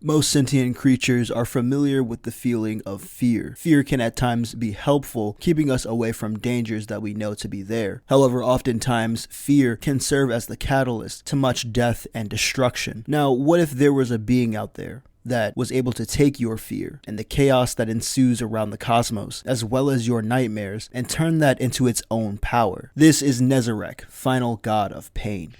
Most sentient creatures are familiar with the feeling of fear. Fear can at times be helpful, keeping us away from dangers that we know to be there. However, oftentimes, fear can serve as the catalyst to much death and destruction. Now, what if there was a being out there that was able to take your fear and the chaos that ensues around the cosmos, as well as your nightmares, and turn that into its own power? This is Nezarec, final god of pain.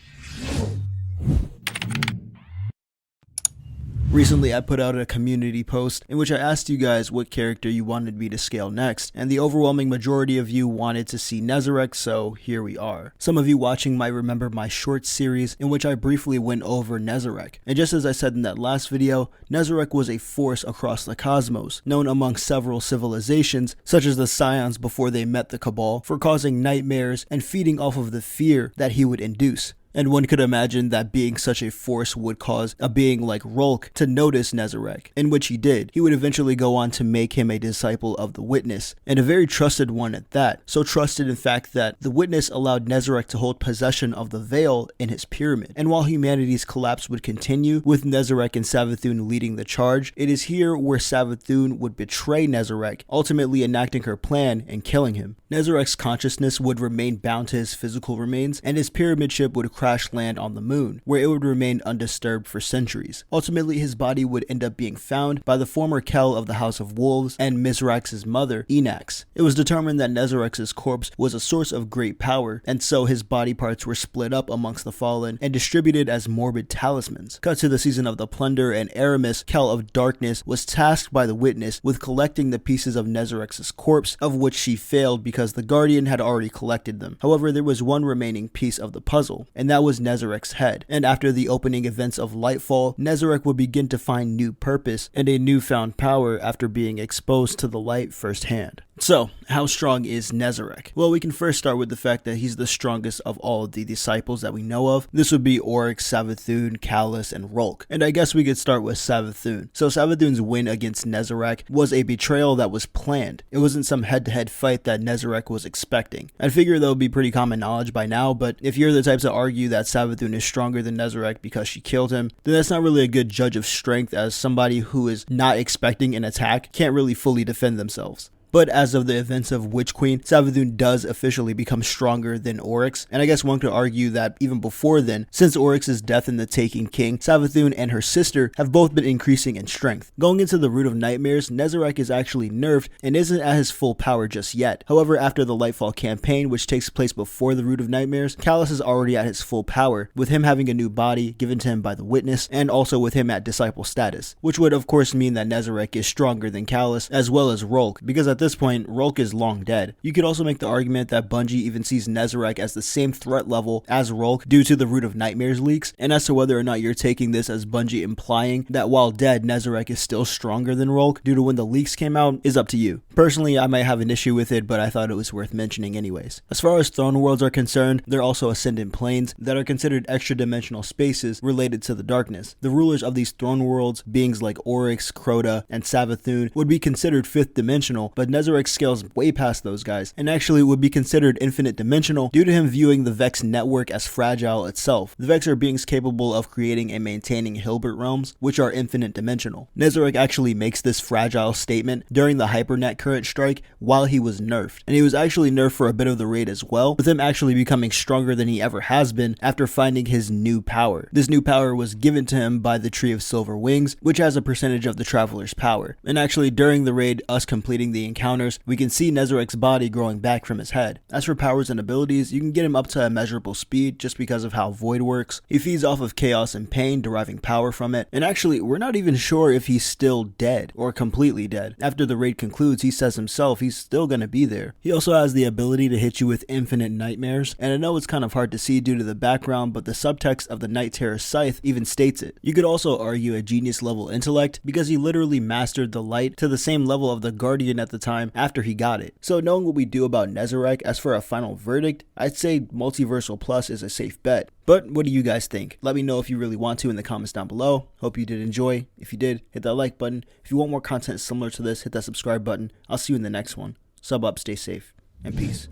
Recently, I put out a community post in which I asked you guys what character you wanted me to scale next, and the overwhelming majority of you wanted to see Nezarec, so here we are. Some of you watching might remember my short series in which I briefly went over Nezarec, and just as I said in that last video, Nezarec was a force across the cosmos, known among several civilizations, such as the Scions before they met the Cabal, for causing nightmares and feeding off of the fear that he would induce. And one could imagine that being such a force would cause a being like Rolk to notice Nezarec, in which he did. He would eventually go on to make him a disciple of the Witness, and a very trusted one at that. So trusted in fact that the Witness allowed Nezarec to hold possession of the veil in his pyramid. And while humanity's collapse would continue, with Nezarec and Savathun leading the charge, it is here where Savathun would betray Nezarec, ultimately enacting her plan and killing him. Nezarec's consciousness would remain bound to his physical remains, and his pyramid ship would crash land on the moon, where it would remain undisturbed for centuries. Ultimately, his body would end up being found by the former Kel of the House of Wolves and Mizrax's mother, Enax. It was determined that Nezarec's corpse was a source of great power, and so his body parts were split up amongst the fallen and distributed as morbid talismans. Cut to the season of the plunder, and Aramis, Kel of Darkness, was tasked by the Witness with collecting the pieces of Nezarec's corpse, of which she failed because the Guardian had already collected them. However, there was one remaining piece of the puzzle, and that was Nezarec's head. And after the opening events of Lightfall, Nezarec would begin to find new purpose and a newfound power after being exposed to the light firsthand. So, how strong is Nezarec? Well, we can first start with the fact that he's the strongest of all of the disciples that we know of. This would be Oryx, Savathun, Callus, and Rolk. And I guess we could start with Savathun. So Savathun's win against Nezarec was a betrayal that was planned. It wasn't some head-to-head fight that Nezarec was expecting. I figure that would be pretty common knowledge by now, but if you're the types to argue that Savathun is stronger than Nezarec because she killed him, then that's not really a good judge of strength, as somebody who is not expecting an attack can't really fully defend themselves. But as of the events of Witch Queen, Savathun does officially become stronger than Oryx, and I guess one could argue that even before then, since Oryx's death in the Taken King, Savathun and her sister have both been increasing in strength. Going into the Root of Nightmares, Nezarec is actually nerfed and isn't at his full power just yet. However, after the Lightfall campaign, which takes place before the Root of Nightmares, Callus is already at his full power, with him having a new body given to him by the Witness, and also with him at disciple status, which would of course mean that Nezarec is stronger than Callus, as well as Rolk, because at this point, Rolk is long dead. You could also make the argument that Bungie even sees Nezarec as the same threat level as Rolk due to the Root of Nightmares leaks, and as to whether or not you're taking this as Bungie implying that while dead, Nezarec is still stronger than Rolk due to when the leaks came out, is up to you. Personally, I might have an issue with it, but I thought it was worth mentioning anyways. As far as throne worlds are concerned, they're also ascendant planes that are considered extra-dimensional spaces related to the darkness. The rulers of these throne worlds, beings like Oryx, Crota, and Savathun, would be considered fifth dimensional, but Nezarec scales way past those guys, and actually would be considered infinite dimensional due to him viewing the Vex network as fragile itself. The Vex are beings capable of creating and maintaining Hilbert realms, which are infinite dimensional. Nezarec actually makes this fragile statement during the Hypernet current strike while he was nerfed, and he was actually nerfed for a bit of the raid as well, with him actually becoming stronger than he ever has been after finding his new power. This new power was given to him by the Tree of Silver Wings, which has a percentage of the Traveler's power. And actually during the raid, us completing the encounters, we can see Nezarec's body growing back from his head. As for powers and abilities, you can get him up to immeasurable speed just because of how Void works. He feeds off of chaos and pain, deriving power from it. And actually, we're not even sure if he's still dead or completely dead. After the raid concludes, he says himself he's still gonna be there. He also has the ability to hit you with infinite nightmares, and I know it's kind of hard to see due to the background, but the subtext of the Night Terror Scythe even states it. You could also argue a genius level intellect because he literally mastered the light to the same level of the Guardian at the time after he got it. So knowing what we do about Nezarec, as for a final verdict, I'd say Multiversal Plus is a safe bet. But what do you guys think? Let me know if you really want to in the comments down below. Hope you did enjoy. If you did, hit that like button. If you want more content similar to this, hit that subscribe button. I'll see you in the next one. Sub up, stay safe, and peace.